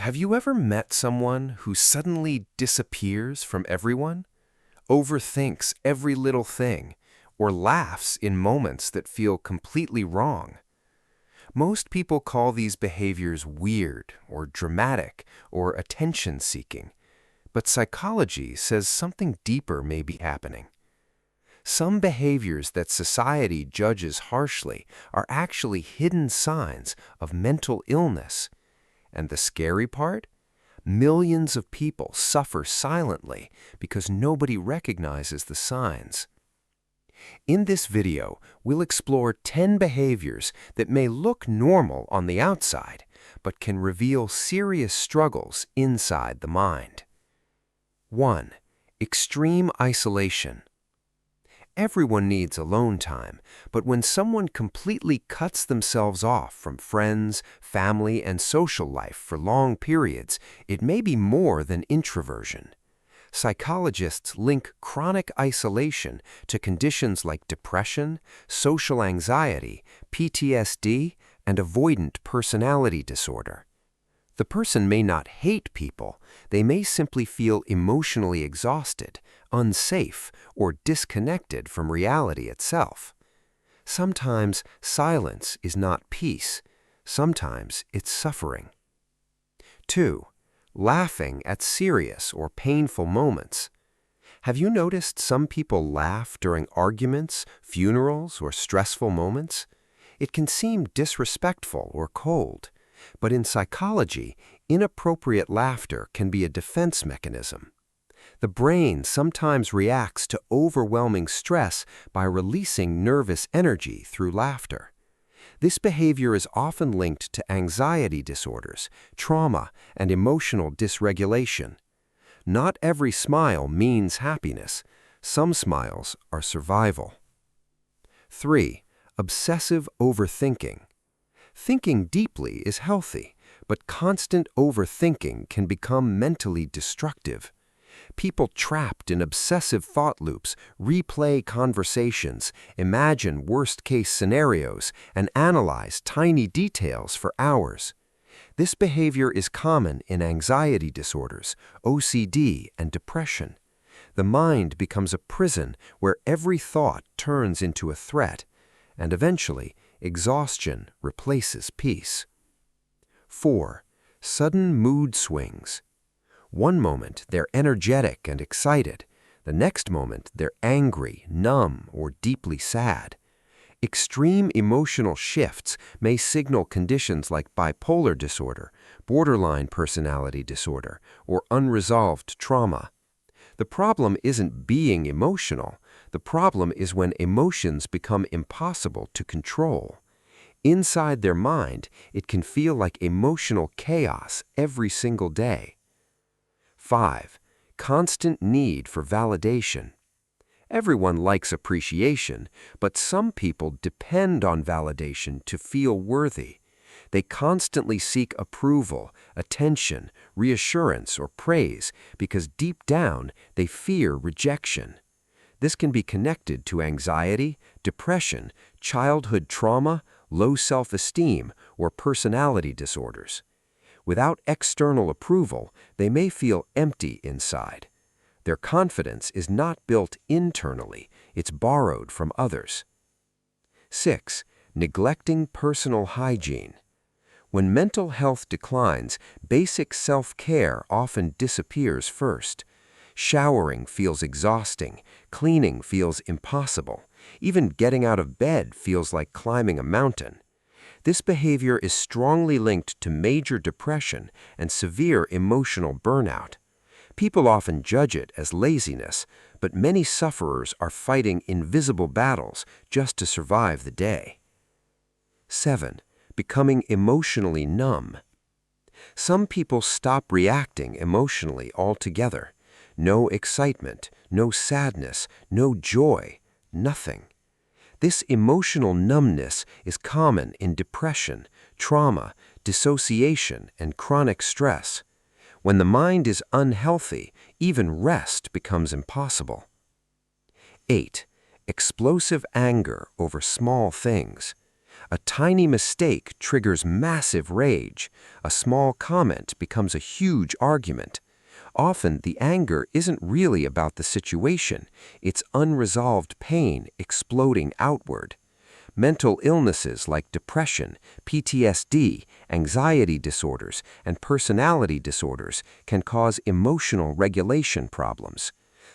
Have you ever met someone who suddenly disappears from everyone, overthinks every little thing, or laughs in moments that feel completely wrong? Most people call these behaviors weird or dramatic or attention-seeking, but psychology says something deeper may be happening. Some behaviors that society judges harshly are actually hidden signs of mental illness. And the scary part? Millions of people suffer silently because nobody recognizes the signs. In this video, we'll explore 10 behaviors that may look normal on the outside, but can reveal serious struggles inside the mind. 1. Extreme isolation. Everyone needs alone time, but when someone completely cuts themselves off from friends, family, and social life for long periods, it may be more than introversion. Psychologists link chronic isolation to conditions like depression, social anxiety, PTSD, and avoidant personality disorder. The person may not hate people, they may simply feel emotionally exhausted, unsafe, or disconnected from reality itself. Sometimes silence is not peace, sometimes it's suffering. 2. Laughing at serious or painful moments. Have you noticed some people laugh during arguments, funerals, or stressful moments? It can seem disrespectful or cold. But in psychology, inappropriate laughter can be a defense mechanism. The brain sometimes reacts to overwhelming stress by releasing nervous energy through laughter. This behavior is often linked to anxiety disorders, trauma, and emotional dysregulation. Not every smile means happiness. Some smiles are survival. 3. Obsessive overthinking. Thinking deeply is healthy, but constant overthinking can become mentally destructive. People trapped in obsessive thought loops replay conversations, imagine worst-case scenarios, and analyze tiny details for hours. This behavior is common in anxiety disorders, OCD, and depression. The mind becomes a prison where every thought turns into a threat, and eventually, exhaustion replaces peace. 4. Sudden mood swings. One moment they're energetic and excited. The next moment they're angry, numb, or deeply sad. Extreme emotional shifts may signal conditions like bipolar disorder, borderline personality disorder, or unresolved trauma. The problem isn't being emotional. The problem is when emotions become impossible to control. Inside their mind, it can feel like emotional chaos every single day. 5. Constant need for validation. Everyone likes appreciation, but some people depend on validation to feel worthy. They constantly seek approval, attention, reassurance, or praise because deep down they fear rejection. This can be connected to anxiety, depression, childhood trauma, low self-esteem, or personality disorders. Without external approval, they may feel empty inside. Their confidence is not built internally, it's borrowed from others. 6. Neglecting personal hygiene. When mental health declines, basic self-care often disappears first. Showering feels exhausting, cleaning feels impossible, even getting out of bed feels like climbing a mountain. This behavior is strongly linked to major depression and severe emotional burnout. People often judge it as laziness, but many sufferers are fighting invisible battles just to survive the day. 7. Becoming emotionally numb. Some people stop reacting emotionally altogether. No excitement, no sadness, no joy, nothing. This emotional numbness is common in depression, trauma, dissociation, and chronic stress. When the mind is unhealthy, even rest becomes impossible. 8. Explosive anger over small things. A tiny mistake triggers massive rage. A small comment becomes a huge argument. Often, the anger isn't really about the situation. It's unresolved pain exploding outward. Mental illnesses like depression, PTSD, anxiety disorders, and personality disorders can cause emotional regulation problems.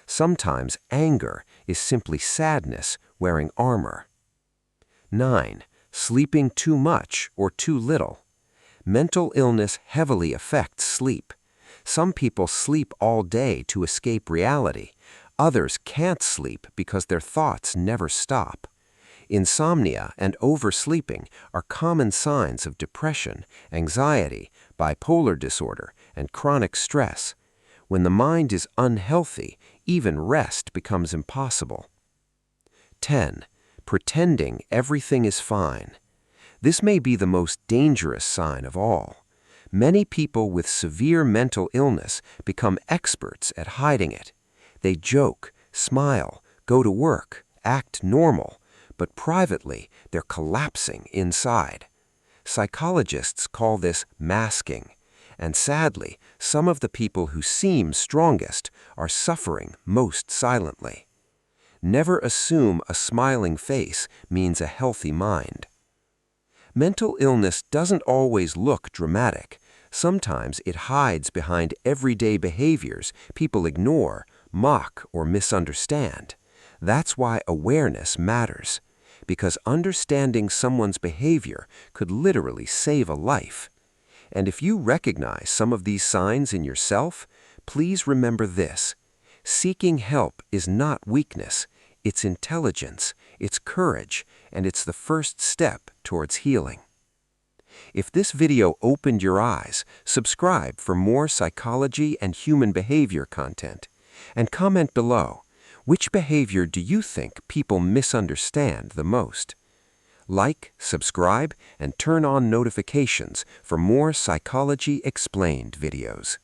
Sometimes anger is simply sadness wearing armor. 9. Sleeping too much or too little. Mental illness heavily affects sleep. Some people sleep all day to escape reality. Others can't sleep because their thoughts never stop. Insomnia and oversleeping are common signs of depression, anxiety, bipolar disorder, and chronic stress. When the mind is unhealthy, even rest becomes impossible. 10. Pretending everything is fine. This may be the most dangerous sign of all. Many people with severe mental illness become experts at hiding it. They joke, smile, go to work, act normal, but privately they're collapsing inside. Psychologists call this masking, and sadly, some of the people who seem strongest are suffering most silently. Never assume a smiling face means a healthy mind. Mental illness doesn't always look dramatic. Sometimes it hides behind everyday behaviors people ignore, mock, or misunderstand. That's why awareness matters, because understanding someone's behavior could literally save a life. And if you recognize some of these signs in yourself, please remember this. Seeking help is not weakness, it's intelligence, it's courage, and it's the first step towards healing. If this video opened your eyes, subscribe for more psychology and human behavior content. And comment below, which behavior do you think people misunderstand the most? Like, subscribe, and turn on notifications for more Psychology Explained videos.